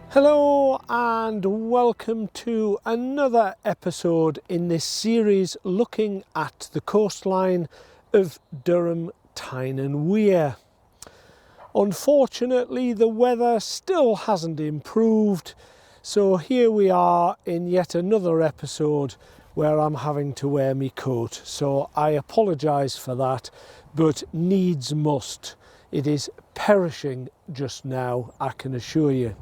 Hello and welcome to another episode in this series looking at the coastline of Durham, Tyne and Wear. Unfortunately, the weather still hasn't improved, so here we are in yet another episode where I'm having to wear my coat. So I apologise for that, but needs must. It is perishing just now, I can assure you.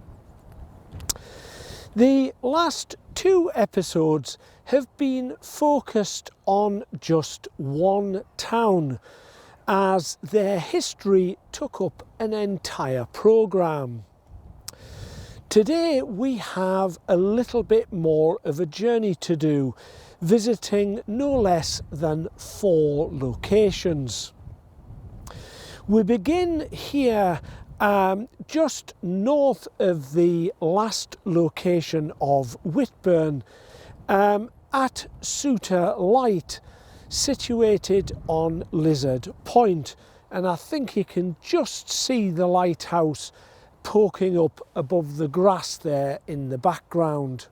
The last two episodes have been focused on just one town, as their history took up an entire programme. Today we have a little bit more of a journey to do, visiting no less than 4 locations. We begin here just north of the last location of Whitburn, at Souter Light, situated on Lizard Point, and I think you can just see the lighthouse poking up above the grass there in the background.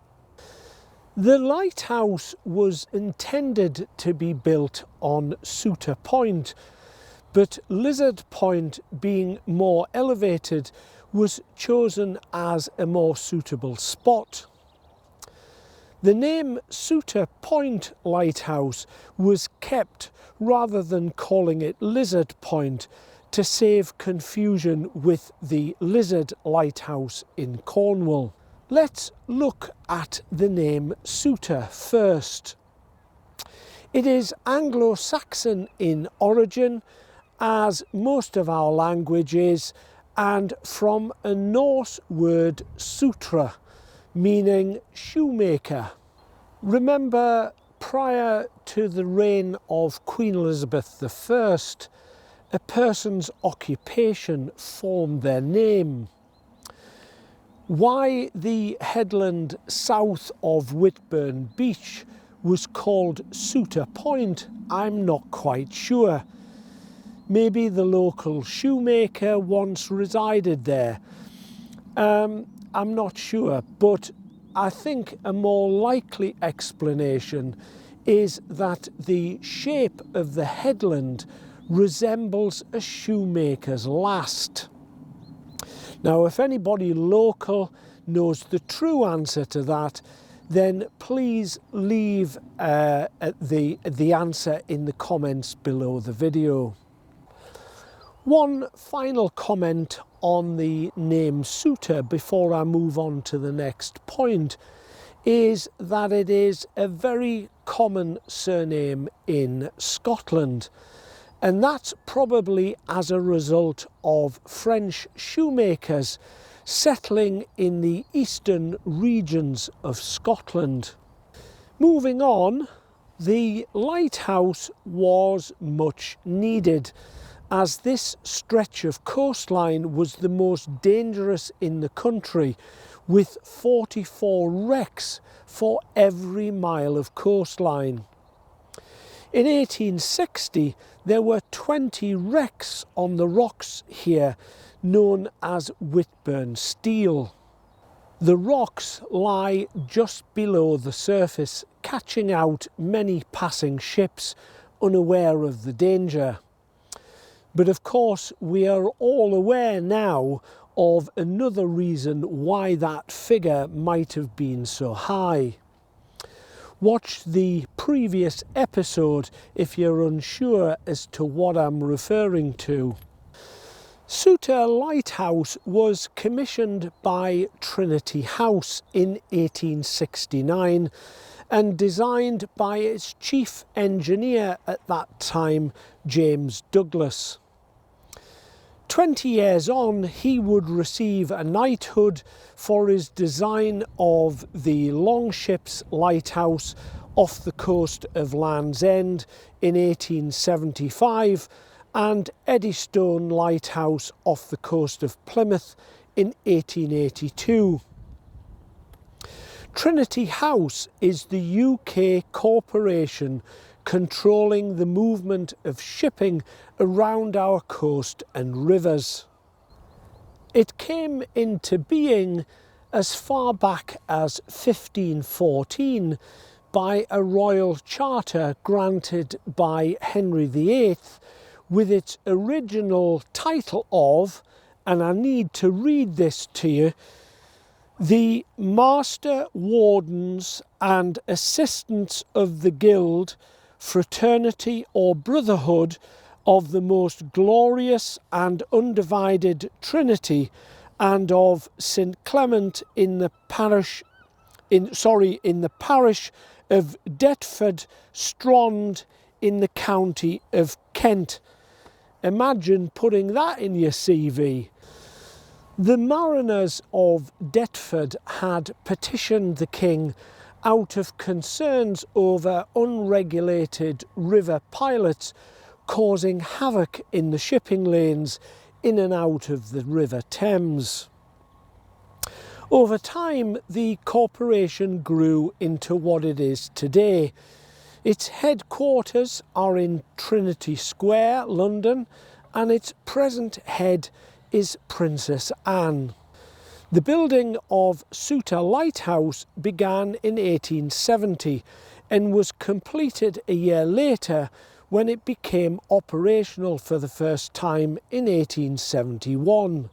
The lighthouse was intended to be built on Souter Point, but Lizard Point, being more elevated, was chosen as a more suitable spot. The name Souter Point Lighthouse was kept rather than calling it Lizard Point to save confusion with the Lizard Lighthouse in Cornwall. Let's look at the name Souter first. It is Anglo-Saxon in origin, as most of our language is, and from a Norse word sutra, meaning shoemaker. Remember, prior to the reign of Queen Elizabeth I, a person's occupation formed their name. Why the headland south of Whitburn Beach was called Souter Point, I'm not quite sure. Maybe the local shoemaker once resided there. I'm not sure, but I think a more likely explanation is that the shape of the headland resembles a shoemaker's last. Now, if anybody local knows the true answer to that, then please leave the answer in the comments below the video. One final comment on the name Souter before I move on to the next point is that it is a very common surname in Scotland, and that's probably as a result of French shoemakers settling in the eastern regions of Scotland. Moving on, the lighthouse was much needed, as this stretch of coastline was the most dangerous in the country, with 44 wrecks for every mile of coastline. In 1860, there were 20 wrecks on the rocks here, known as Whitburn Steel. The rocks lie just below the surface, catching out many passing ships unaware of the danger. But of course, we are all aware now of another reason why that figure might have been so high. Watch the previous episode if you're unsure as to what I'm referring to. Souter Lighthouse was commissioned by Trinity House in 1869 and designed by its chief engineer at that time, James Douglas. 20 years on, he would receive a knighthood for his design of the Longships Lighthouse off the coast of Land's End in 1875 and Eddystone Lighthouse off the coast of Plymouth in 1882. Trinity House is the UK corporation controlling the movement of shipping around our coast and rivers. It came into being as far back as 1514 by a royal charter granted by Henry VIII with its original title of, and I need to read this to you, the Master, Wardens and Assistants of the Guild, Fraternity or Brotherhood of the Most Glorious and Undivided Trinity and of St Clement in the parish of Deptford Strond in the county of Kent. Imagine putting that in your CV. The mariners of Deptford had petitioned the king out of concerns over unregulated river pilots causing havoc in the shipping lanes in and out of the River Thames. Over time, the corporation grew into what it is today. Its headquarters are in Trinity Square, London, and its present head is Princess Anne. The building of Souter Lighthouse began in 1870 and was completed a year later when it became operational for the first time in 1871.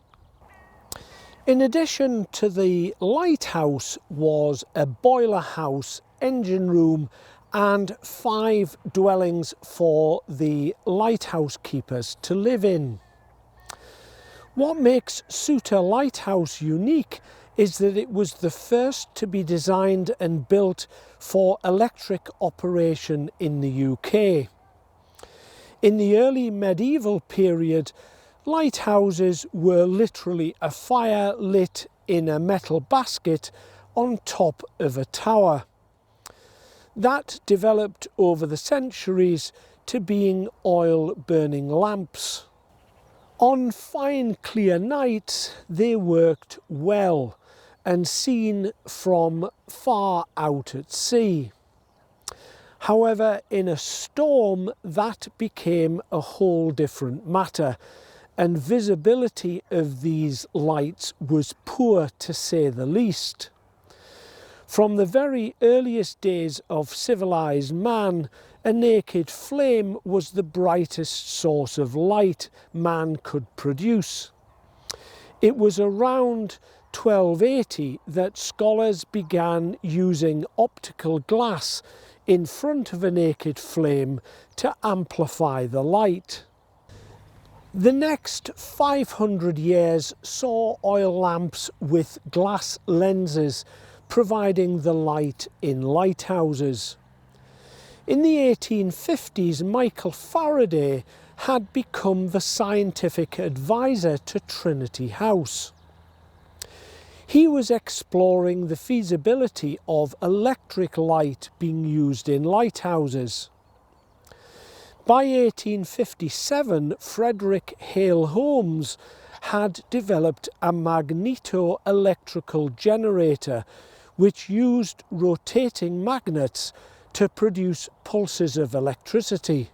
In addition to the lighthouse was a boiler house, engine room and 5 dwellings for the lighthouse keepers to live in. What makes Souter Lighthouse unique is that it was the first to be designed and built for electric operation in the UK. In the early medieval period, lighthouses were literally a fire lit in a metal basket on top of a tower. That developed over the centuries to being oil-burning lamps. On fine clear nights they worked well and seen from far out at sea. However, in a storm that became a whole different matter, and visibility of these lights was poor to say the least. From the very earliest days of civilized man, a naked flame was the brightest source of light man could produce. It was around 1280 that scholars began using optical glass in front of a naked flame to amplify the light. The next 500 years saw oil lamps with glass lenses providing the light in lighthouses. In the 1850s, Michael Faraday had become the scientific advisor to Trinity House. He was exploring the feasibility of electric light being used in lighthouses. By 1857, Frederick Hale Holmes had developed a magneto-electrical generator which used rotating magnets to produce pulses of electricity.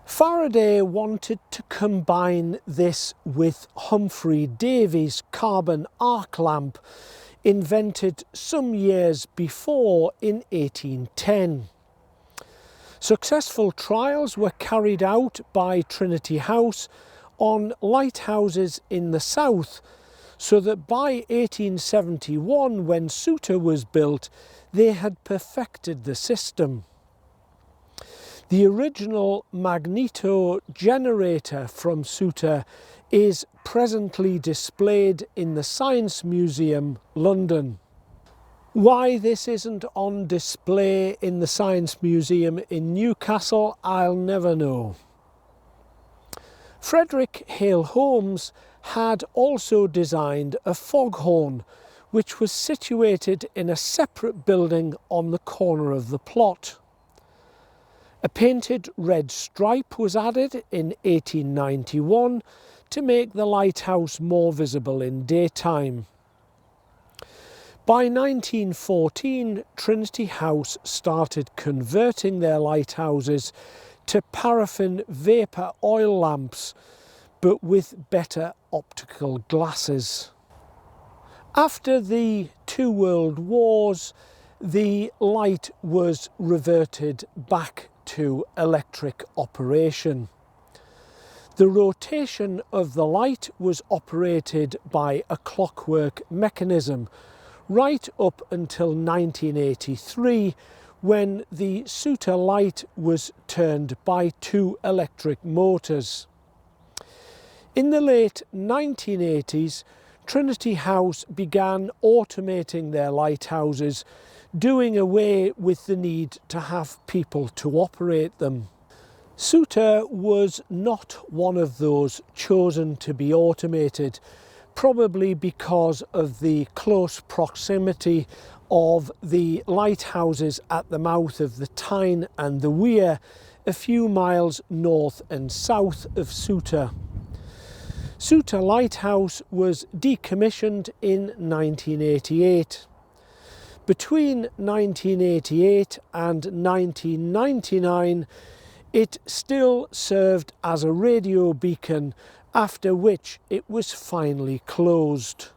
Faraday wanted to combine this with Humphrey Davy's carbon arc lamp, invented some years before in 1810. Successful trials were carried out by Trinity House on lighthouses in the south, so that by 1871, when Souter was built, they had perfected the system. The original magneto generator from Souter is presently displayed in the Science Museum, London. Why this isn't on display in the Science Museum in Newcastle, I'll never know. Frederick Hale Holmes had also designed a foghorn, which was situated in a separate building on the corner of the plot. A painted red stripe was added in 1891 to make the lighthouse more visible in daytime. By 1914, Trinity House started converting their lighthouses to paraffin vapour oil lamps, but with better optical glasses. After the two world wars, the light was reverted back to electric operation. The rotation of the light was operated by a clockwork mechanism right up until 1983, when the Souter light was turned by two electric motors. In the late 1980s, Trinity House began automating their lighthouses, doing away with the need to have people to operate them. Souter was not one of those chosen to be automated, probably because of the close proximity of the lighthouses at the mouth of the Tyne and the Wear, a few miles north and south of Souter. Souter Lighthouse was decommissioned in 1988. Between 1988 and 1999, it still served as a radio beacon, after which it was finally closed.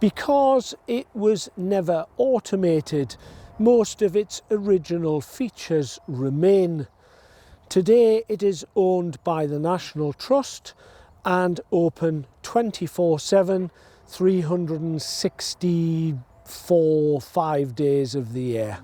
Because it was never automated, most of its original features remain. Today it is owned by the National Trust and open 24/7, 364 5 days of the year.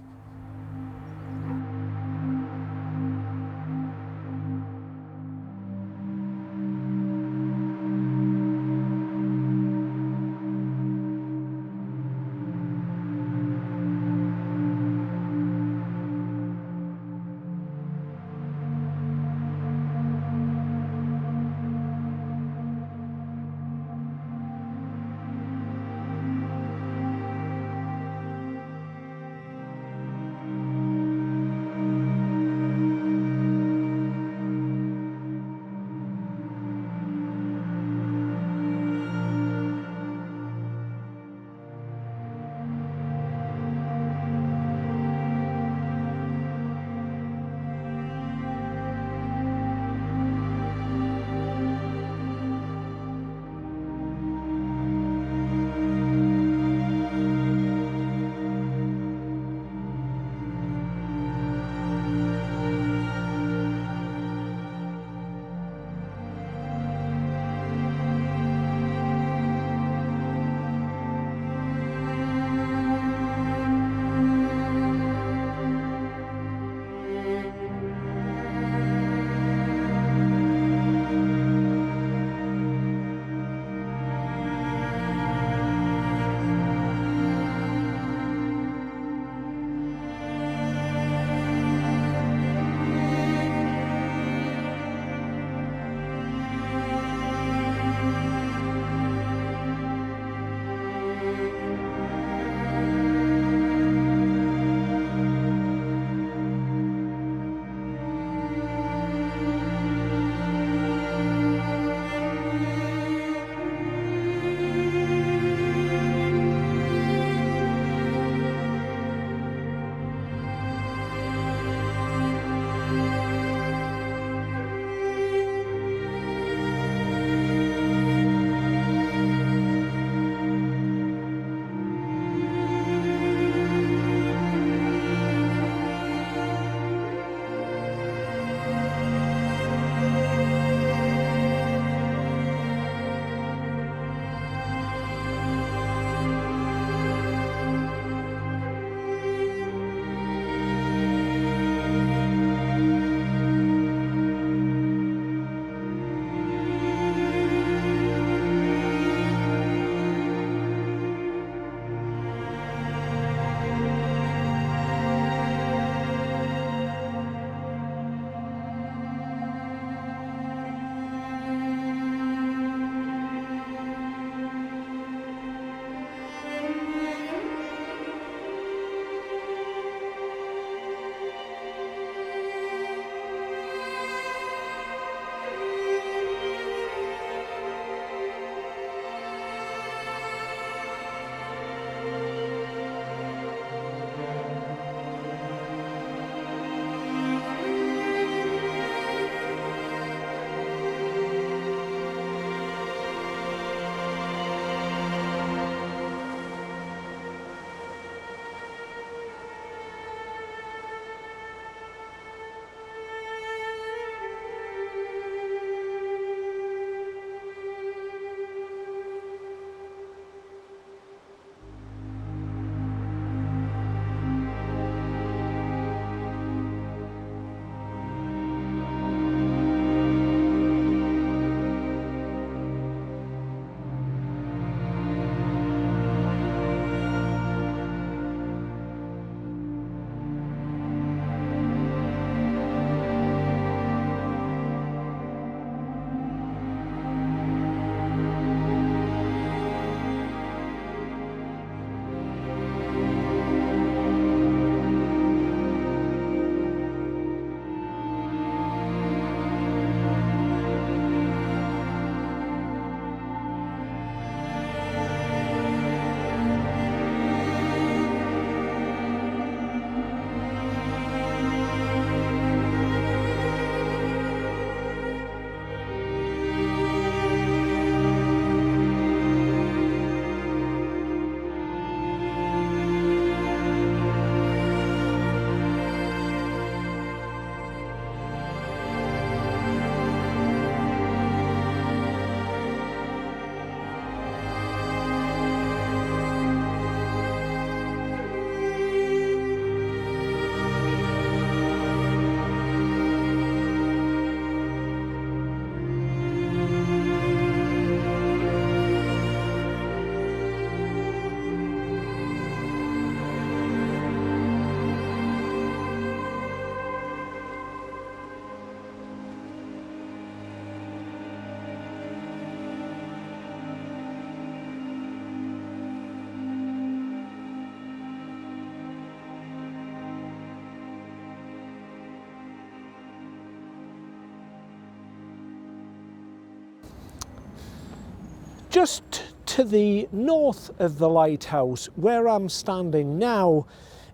Just to the north of the lighthouse, where I'm standing now,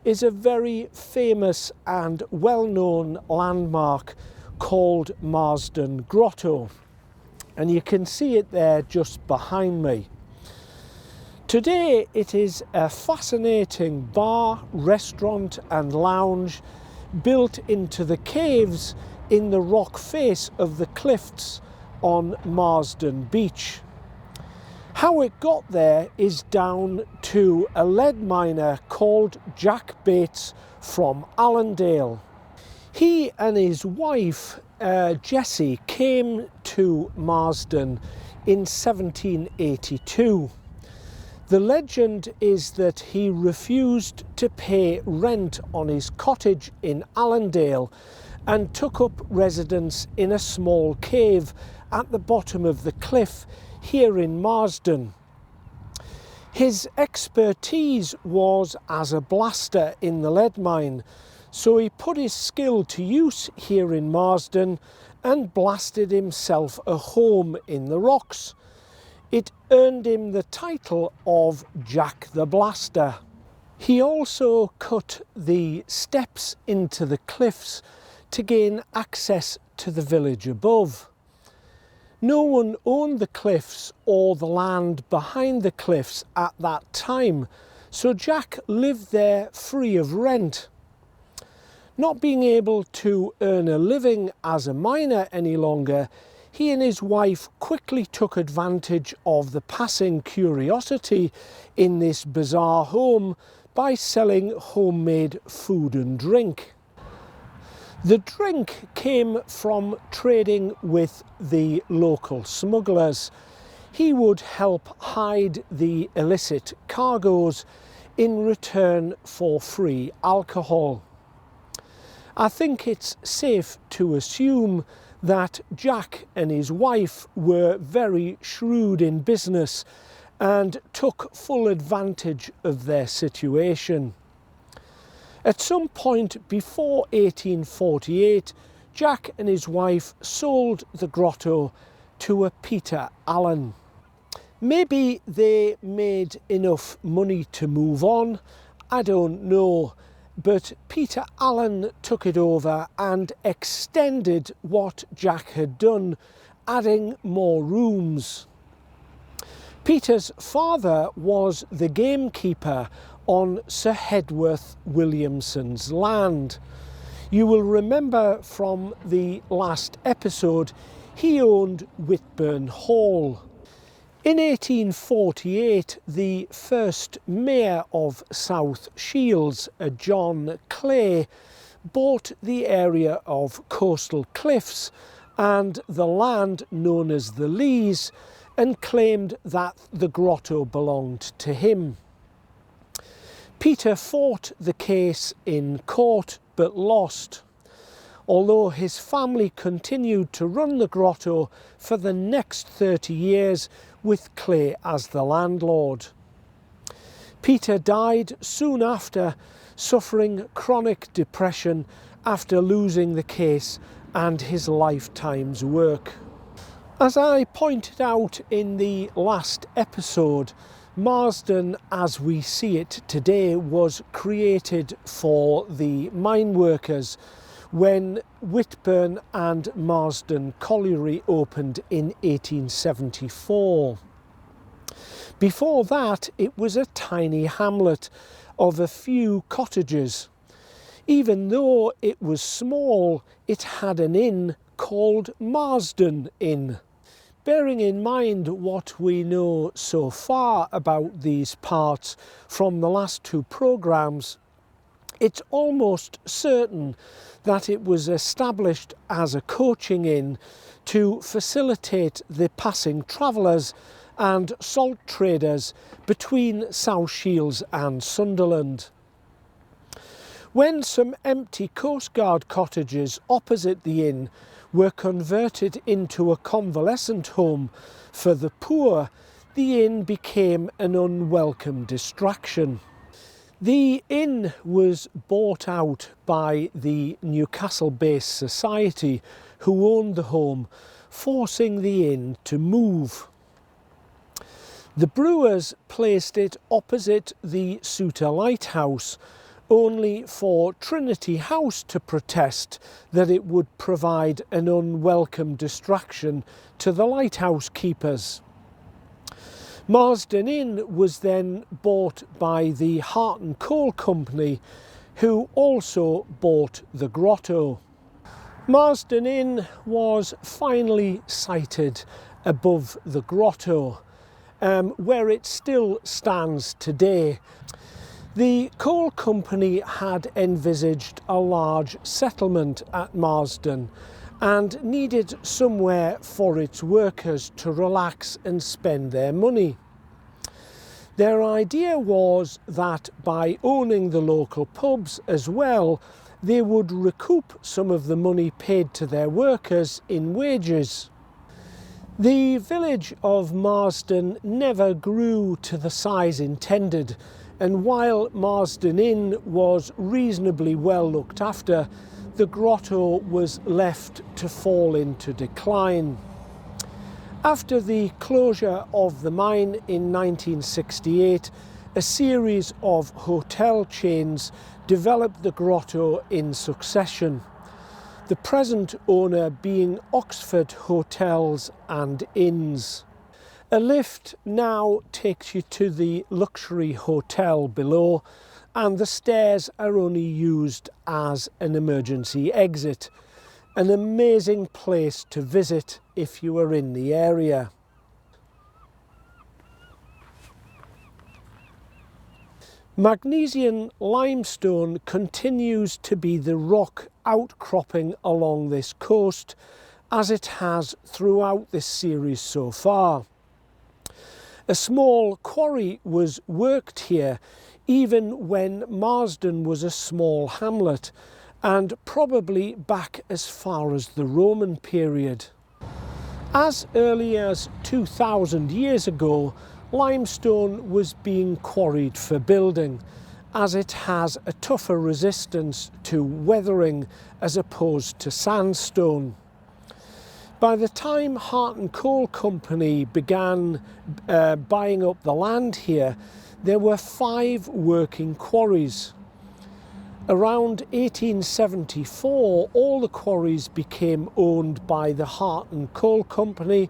is a very famous and well-known landmark called Marsden Grotto, and you can see it there just behind me. Today it is a fascinating bar, restaurant and lounge built into the caves in the rock face of the cliffs on Marsden Beach. How it got there is down to a lead miner called Jack Bates from Allendale. He and his wife Jessie came to Marsden in 1782. The legend is that he refused to pay rent on his cottage in Allendale and took up residence in a small cave at the bottom of the cliff here in Marsden. His expertise was as a blaster in the lead mine, so he put his skill to use here in Marsden and blasted himself a home in the rocks. It earned him the title of Jack the Blaster. He also cut the steps into the cliffs to gain access to the village above. No one owned the cliffs or the land behind the cliffs at that time, so Jack lived there free of rent. Not being able to earn a living as a miner any longer, he and his wife quickly took advantage of the passing curiosity in this bizarre home by selling homemade food and drink. The drink came from trading with the local smugglers. He would help hide the illicit cargoes in return for free alcohol. I think it's safe to assume that Jack and his wife were very shrewd in business and took full advantage of their situation. At some point before 1848, Jack and his wife sold the grotto to a Peter Allen. Maybe they made enough money to move on, I don't know, but Peter Allen took it over and extended what Jack had done, adding more rooms. Peter's father was the gamekeeper on Sir Hedworth Williamson's land. You will remember from the last episode, he owned Whitburn Hall. In 1848, the first mayor of South Shields, John Clay, bought the area of coastal cliffs and the land known as the Lees and claimed that the grotto belonged to him. Peter fought the case in court but lost, although his family continued to run the grotto for the next 30 years with Clay as the landlord. Peter died soon after, suffering chronic depression after losing the case and his lifetime's work. As I pointed out in the last episode, Marsden, as we see it today, was created for the mine workers when Whitburn and Marsden Colliery opened in 1874. Before that, it was a tiny hamlet of a few cottages. Even though it was small, it had an inn called Marsden Inn. Bearing in mind what we know so far about these parts from the last two programmes, it's almost certain that it was established as a coaching inn to facilitate the passing travellers and salt traders between South Shields and Sunderland. When some empty coastguard cottages opposite the inn were converted into a convalescent home for the poor, the inn became an unwelcome distraction. The inn was bought out by the Newcastle-based society who owned the home, forcing the inn to move. The brewers placed it opposite the Souter Lighthouse, only for Trinity House to protest that it would provide an unwelcome distraction to the lighthouse keepers. Marsden Inn was then bought by the Heart and Coal Company, who also bought the grotto. Marsden Inn was finally sited above the grotto, where it still stands today. The coal company had envisaged a large settlement at Marsden and needed somewhere for its workers to relax and spend their money. Their idea was that by owning the local pubs as well, they would recoup some of the money paid to their workers in wages. The village of Marsden never grew to the size intended, and while Marsden Inn was reasonably well looked after, the grotto was left to fall into decline. After the closure of the mine in 1968, a series of hotel chains developed the grotto in succession, the present owner being Oxford Hotels and Inns. A lift now takes you to the luxury hotel below, and the stairs are only used as an emergency exit. An amazing place to visit if you are in the area. Magnesian limestone continues to be the rock outcropping along this coast, as it has throughout this series so far. A small quarry was worked here even when Marsden was a small hamlet, and probably back as far as the Roman period. As early as 2,000 years ago, limestone was being quarried for building, as it has a tougher resistance to weathering as opposed to sandstone. By the time Heart and Coal Company began buying up the land here, there were 5 working quarries. Around 1874, all the quarries became owned by the Heart and Coal Company,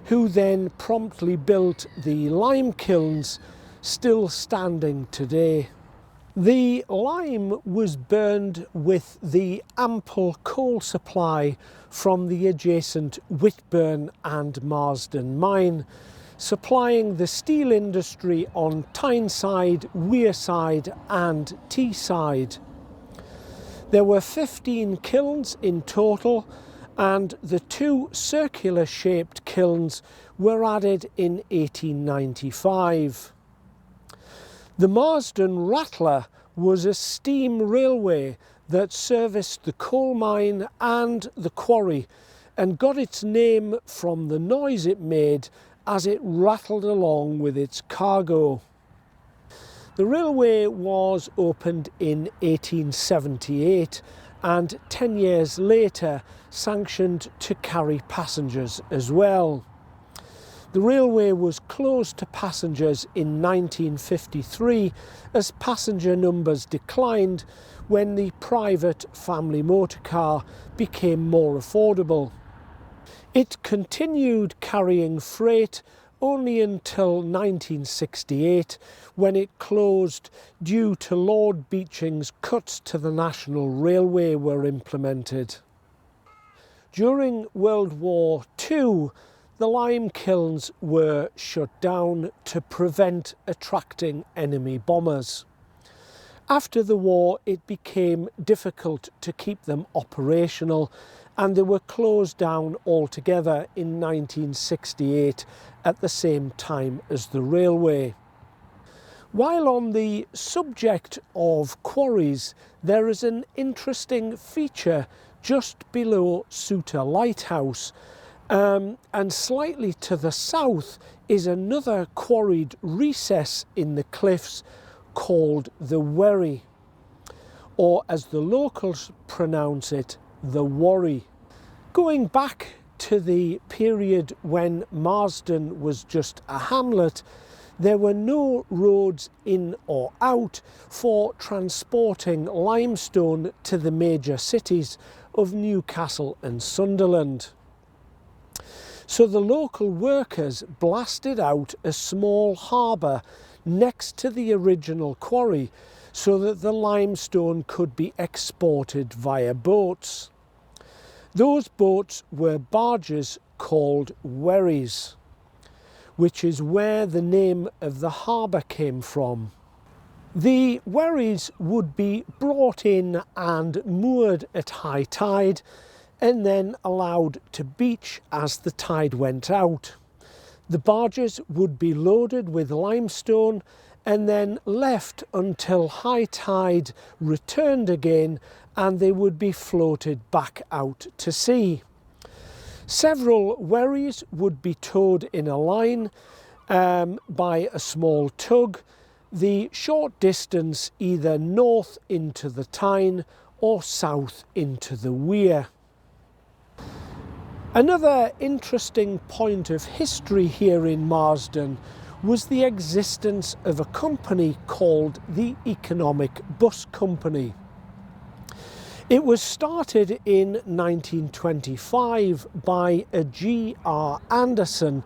who then promptly built the lime kilns, still standing today. The lime was burned with the ample coal supply from the adjacent Whitburn and Marsden mine, supplying the steel industry on Tyneside, Wearside and Teesside. There were 15 kilns in total, and the 2 circular shaped kilns were added in 1895. The Marsden Rattler was a steam railway that serviced the coal mine and the quarry, and got its name from the noise it made as it rattled along with its cargo. The railway was opened in 1878 and 10 years later sanctioned to carry passengers as well. The railway was closed to passengers in 1953 as passenger numbers declined when the private family motor car became more affordable. It continued carrying freight only until 1968, when it closed due to Lord Beeching's cuts to the National Railway were implemented. During World War II, the lime kilns were shut down to prevent attracting enemy bombers. After the war, it became difficult to keep them operational, and they were closed down altogether in 1968 at the same time as the railway. While on the subject of quarries, there is an interesting feature just below Souter Lighthouse, and slightly to the south is another quarried recess in the cliffs called the Wherry, or as the locals pronounce it, the Worry. Going back to the period when Marsden was just a hamlet, there were no roads in or out for transporting limestone to the major cities of Newcastle and Sunderland. So the local workers blasted out a small harbour next to the original quarry so that the limestone could be exported via boats. Those boats were barges called wherries, which is where the name of the harbour came from. The wherries would be brought in and moored at high tide and then allowed to beach as the tide went out. The barges would be loaded with limestone and then left until high tide returned again, and they would be floated back out to sea. Several wherries would be towed in a line by a small tug, the short distance either north into the Tyne or south into the Wear. Another interesting point of history here in Marsden was the existence of a company called the Economic Bus Company. It was started in 1925 by a G.R. Anderson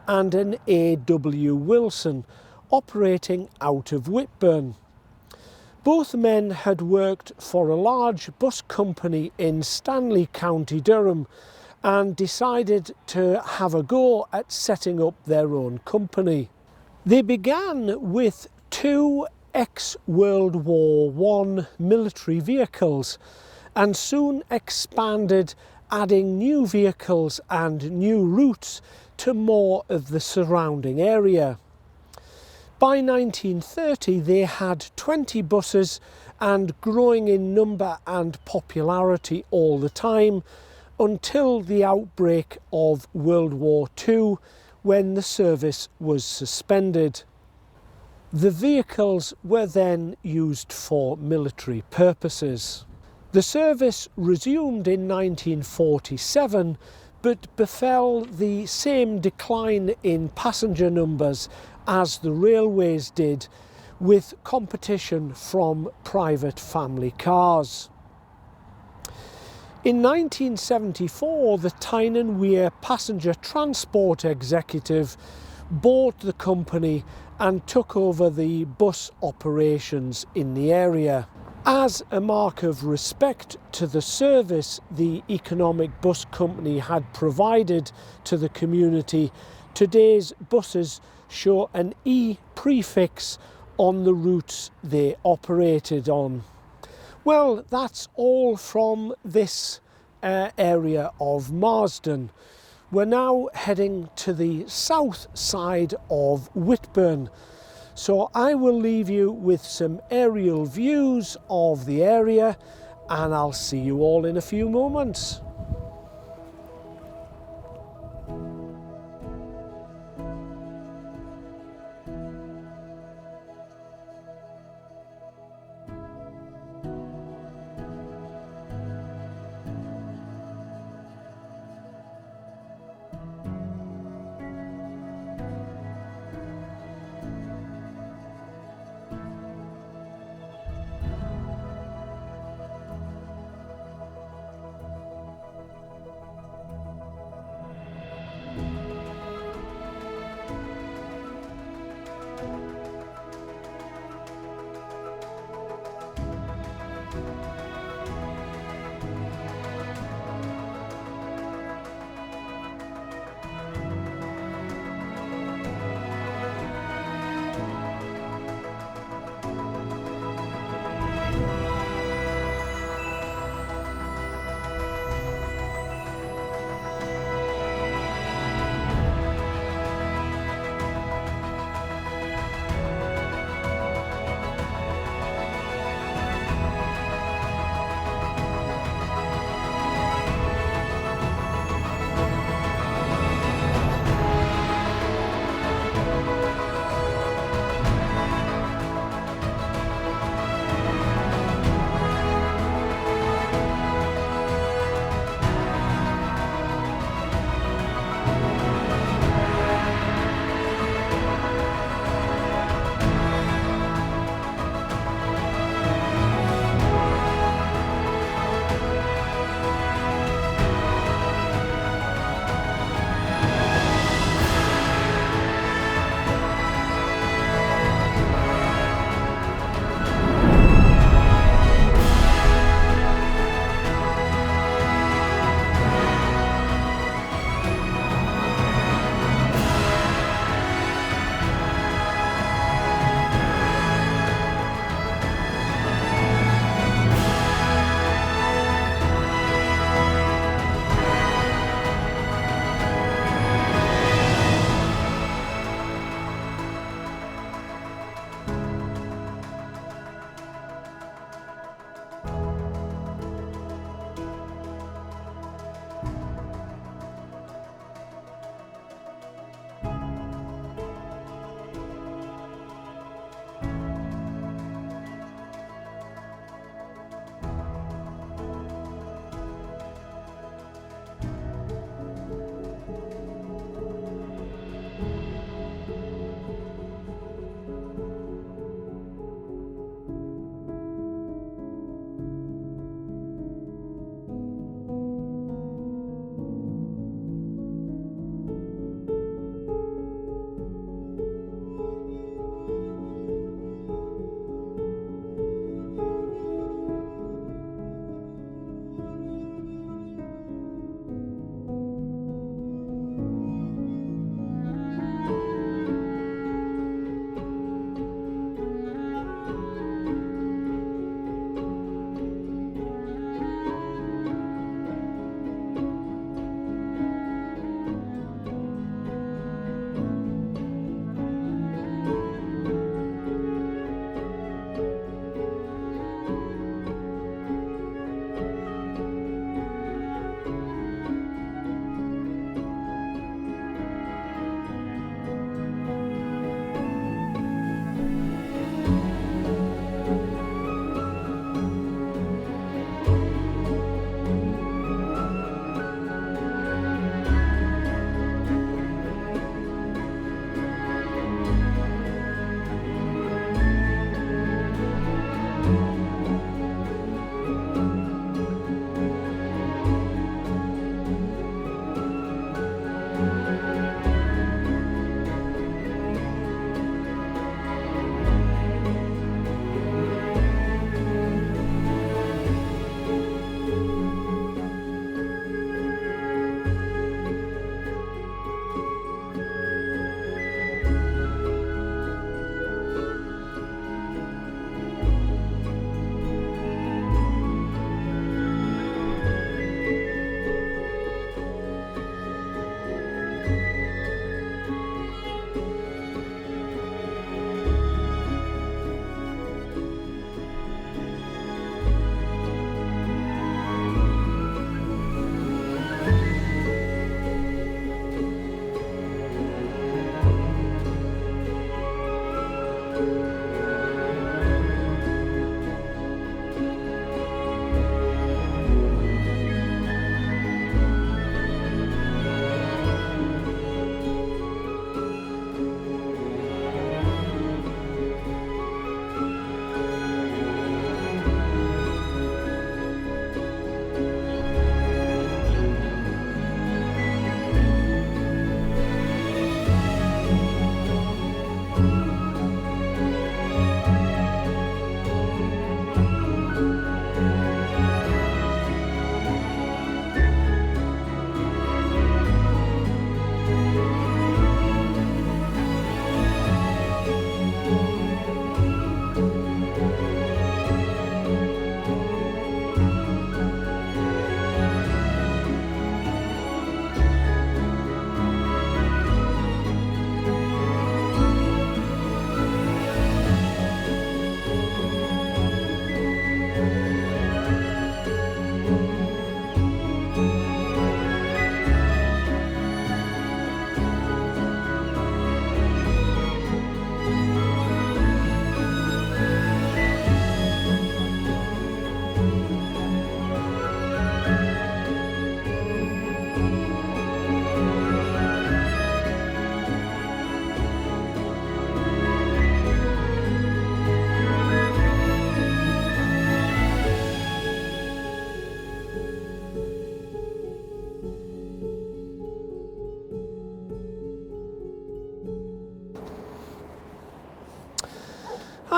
and an A.W. Wilson, operating out of Whitburn. Both men had worked for a large bus company in Stanley, County Durham, and decided to have a go at setting up their own company. They began with 2 ex-World War I military vehicles and soon expanded, adding new vehicles and new routes to more of the surrounding area. By 1930 they had 20 buses and growing in number and popularity all the time, until the outbreak of World War II, when the service was suspended. The vehicles were then used for military purposes. The service resumed in 1947, but befell the same decline in passenger numbers as the railways did, with competition from private family cars. In 1974, the Tyne and Wear passenger transport executive bought the company and took over the bus operations in the area. As a mark of respect to the service the Economic Bus Company had provided to the community, today's buses show an E prefix on the routes they operated on. Well, that's all from this area of Marsden. We're now heading to the south side of Whitburn. So I will leave you with some aerial views of the area, and I'll see you all in a few moments.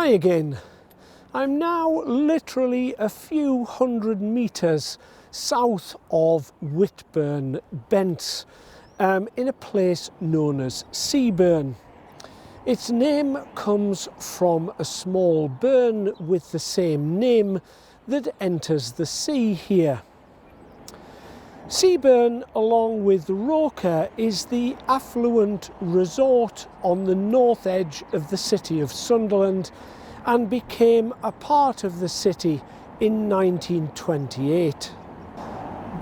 Hi again. I'm now literally a few hundred metres south of Whitburn Bents, in a place known as Seaburn. Its name comes from a small burn with the same name that enters the sea here. Seaburn, along with Roker, is the affluent resort on the north edge of the city of Sunderland and became a part of the city in 1928.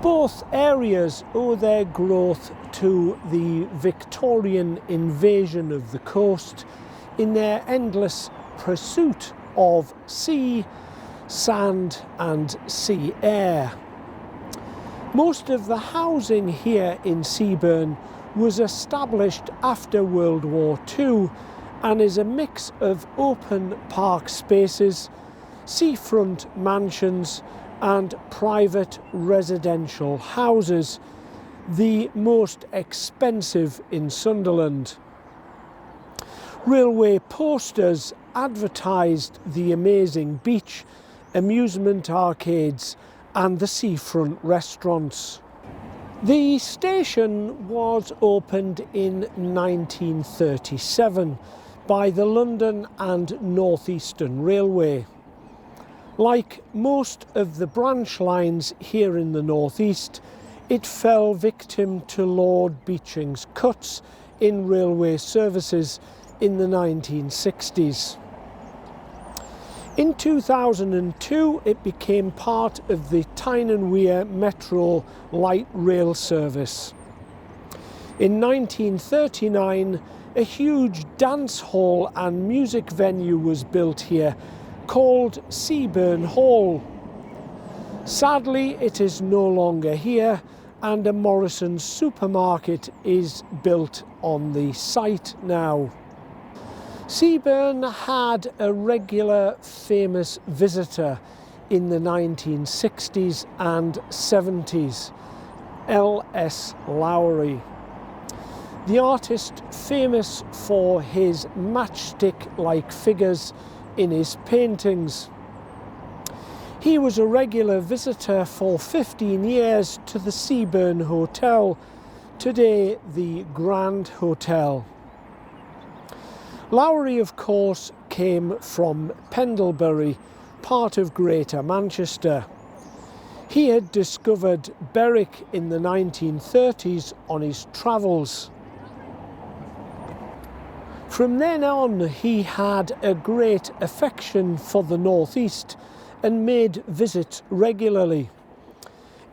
Both areas owe their growth to the Victorian invasion of the coast in their endless pursuit of sea, sand and sea air. Most of the housing here in Seaburn was established after World War II and is a mix of open park spaces, seafront mansions and private residential houses, the most expensive in Sunderland. Railway posters advertised the amazing beach, amusement arcades and the seafront restaurants. The station was opened in 1937 by the London and North Eastern Railway. Like most of the branch lines here in the northeast, it fell victim to Lord Beeching's cuts in railway services in the 1960s. In 2002, it became part of the Tyne and Wear Metro light rail service. In 1939, a huge dance hall and music venue was built here called Seaburn Hall. Sadly, it is no longer here and a Morrison's supermarket is built on the site now. Seaburn had a regular famous visitor in the 1960s and 70s, L.S. Lowry. The artist famous for his matchstick-like figures in his paintings. He was a regular visitor for 15 years to the Seaburn Hotel, today the Grand Hotel. Lowry, of course, came from Pendlebury, part of Greater Manchester. He had discovered Berwick in the 1930s on his travels. From then on, he had a great affection for the northeast and made visits regularly.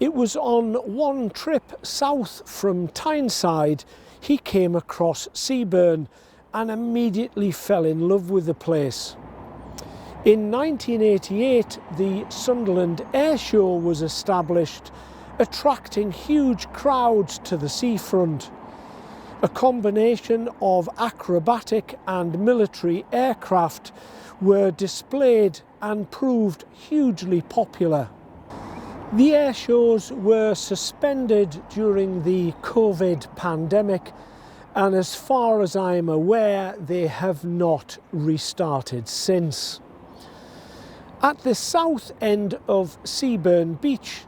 It was on one trip south from Tyneside he came across Seaburn and immediately fell in love with the place. In 1988, the Sunderland Air Show was established, attracting huge crowds to the seafront. A combination of acrobatic and military aircraft were displayed and proved hugely popular. The air shows were suspended during the COVID pandemic, and as far as I am aware, they have not restarted since. At the south end of Seaburn Beach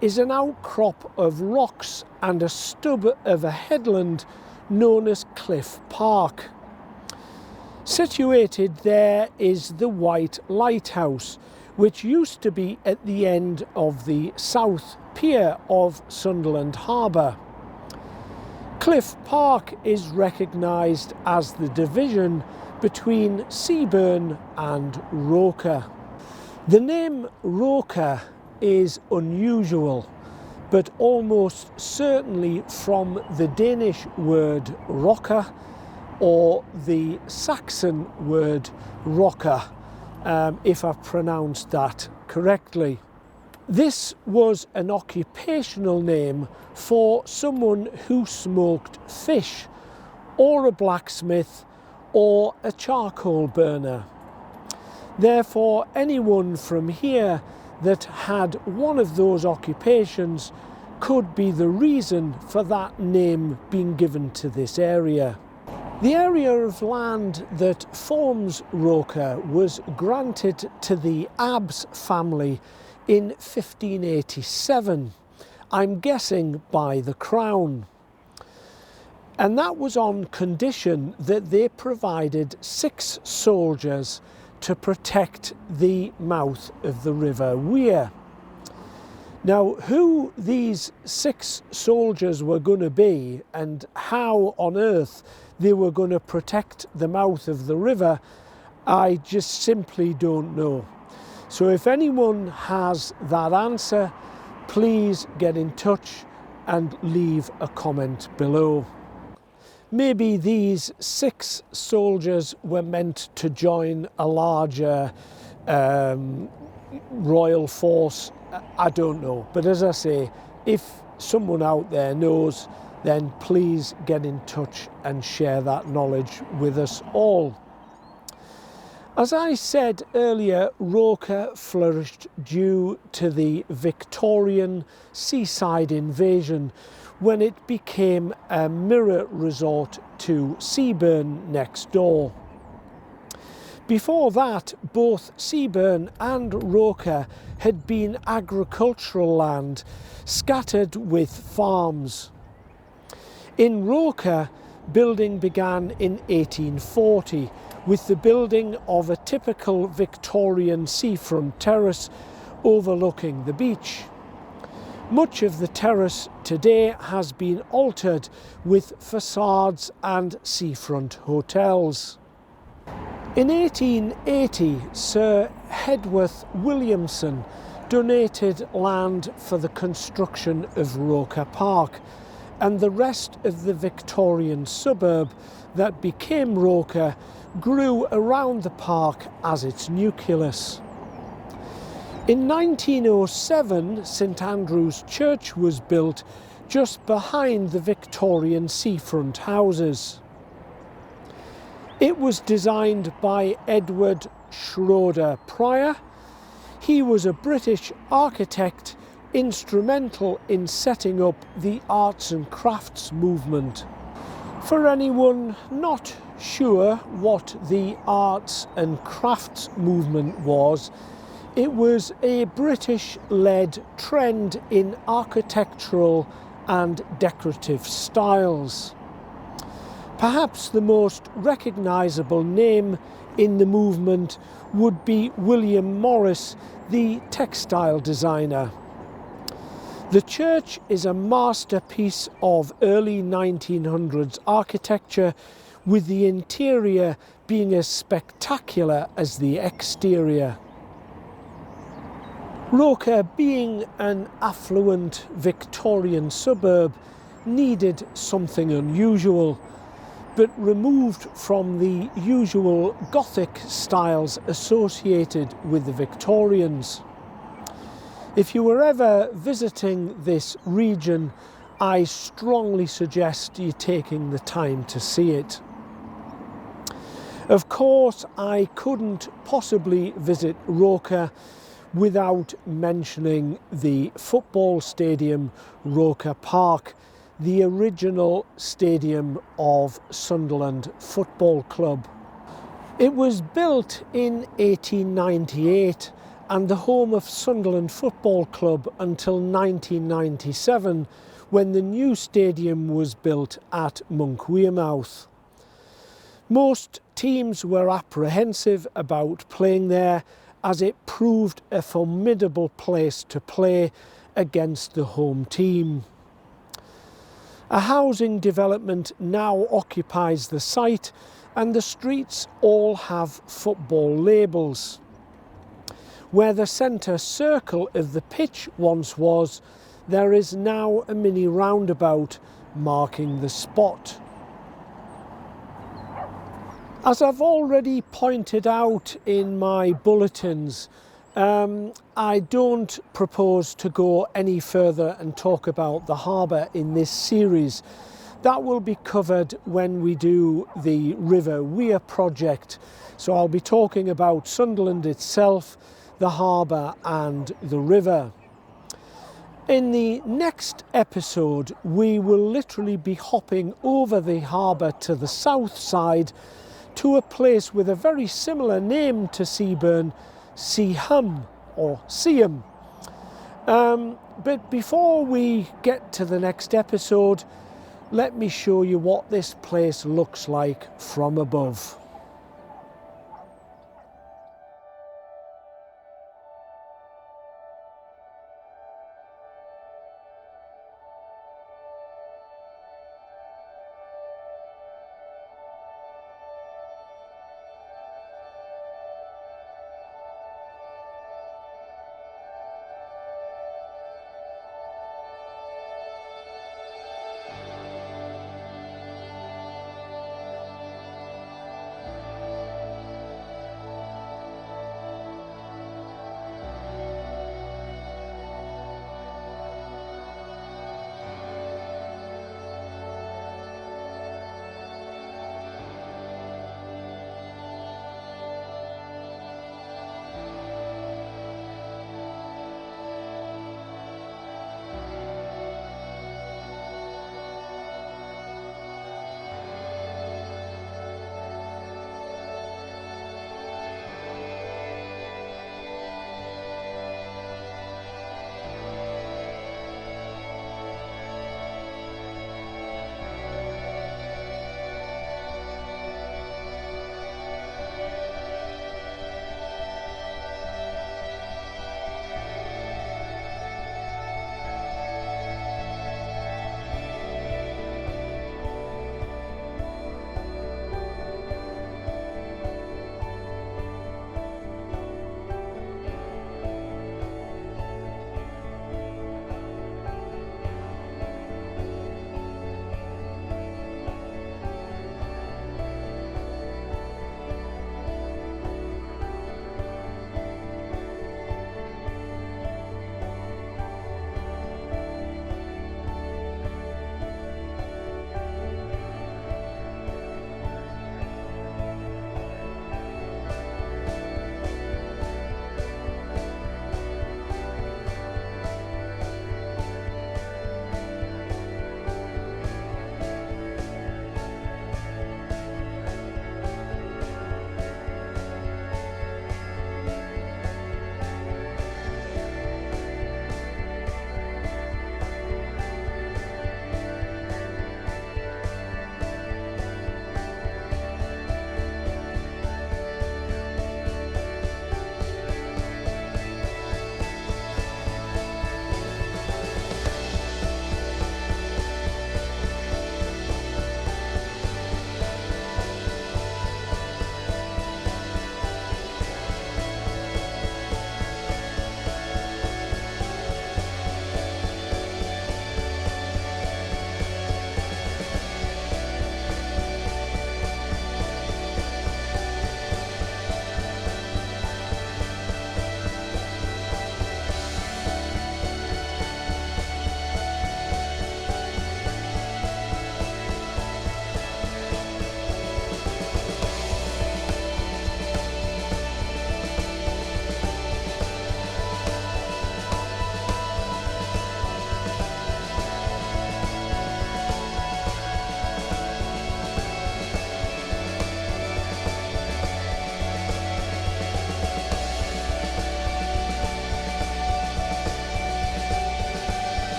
is an outcrop of rocks and a stub of a headland known as Cliff Park. Situated there is the White Lighthouse, which used to be at the end of the south pier of Sunderland Harbour. Cliff Park is recognised as the division between Seaburn and Roker. The name Roker is unusual, but almost certainly from the Danish word rocker or the Saxon word rocker, if I've pronounced that correctly. This was an occupational name for someone who smoked fish, or a blacksmith, or a charcoal burner. Therefore, anyone from here that had one of those occupations could be the reason for that name being given to this area. The area of land that forms Roker was granted to the Abbs family in 1587, I'm guessing by the Crown. And that was on condition that they provided 6 soldiers to protect the mouth of the River Wear. Now, who these 6 soldiers were going to be and how on earth they were going to protect the mouth of the river, I just simply don't know. So if anyone has that answer, please get in touch and leave a comment below. Maybe these 6 soldiers were meant to join a larger royal force. I don't know. But as I say, if someone out there knows, then please get in touch and share that knowledge with us all. As I said earlier, Roker flourished due to the Victorian seaside invasion when it became a mirror resort to Seaburn next door. Before that, both Seaburn and Roker had been agricultural land scattered with farms. In Roker, building began in 1840 with the building of a typical Victorian seafront terrace overlooking the beach. Much of the terrace today has been altered with facades and seafront hotels. In 1880, Sir Hiraeth Williamson donated land for the construction of Roker Park, and the rest of the Victorian suburb that became Roker grew around the park as its nucleus. In 1907, St Andrew's Church was built just behind the Victorian seafront houses. It was designed by Edward Schroeder Pryor. He was a British architect instrumental in setting up the arts and crafts movement. For anyone not sure what the arts and crafts movement was, it was a British-led trend in architectural and decorative styles. Perhaps the most recognisable name in the movement would be William Morris, the textile designer. The church is a masterpiece of early 1900s architecture, with the interior being as spectacular as the exterior. Roker, being an affluent Victorian suburb, needed something unusual, but removed from the usual Gothic styles associated with the Victorians. If you were ever visiting this region, I strongly suggest you taking the time to see it. Of course, I couldn't possibly visit Roker without mentioning the football stadium, Roker Park, the original stadium of Sunderland Football Club. It was built in 1898 and the home of Sunderland Football Club until 1997, when the new stadium was built at Monk Wearmouth. Most teams were apprehensive about playing there, as it proved a formidable place to play against the home team. A housing development now occupies the site, and the streets all have football labels. Where the centre circle of the pitch once was, there is now a mini roundabout marking the spot. As I've already pointed out in my bulletins, I don't propose to go any further and talk about the harbour in this series. That will be covered when we do the River Wear project. So I'll be talking about Sunderland itself, the harbour and the river. In the next episode, we will literally be hopping over the harbour to the south side to a place with a very similar name to Seaburn, Seaham or Seaham. But before we get to the next episode, let me show you what this place looks like from above.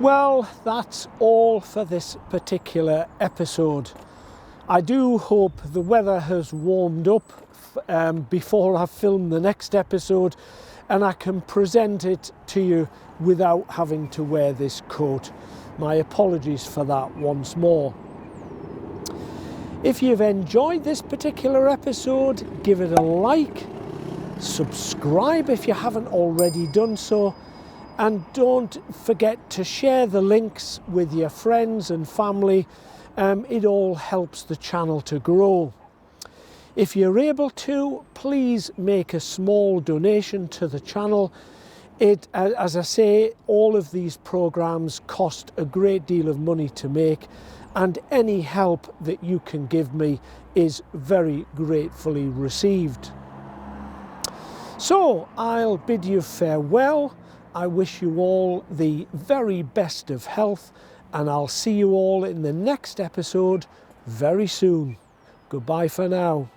Well, that's all for this particular episode. I do hope the weather has warmed up before I film the next episode and I can present it to you without having to wear this coat. My apologies for that once more. If you've enjoyed this particular episode, give it a like, subscribe if you haven't already done so, and don't forget to share the links with your friends and family. It all helps the channel to grow. If you're able to, please make a small donation to the channel. As I say, all of these programs cost a great deal of money to make, and any help that you can give me is very gratefully received. So I'll bid you farewell. I wish you all the very best of health, and I'll see you all in the next episode very soon. Goodbye for now.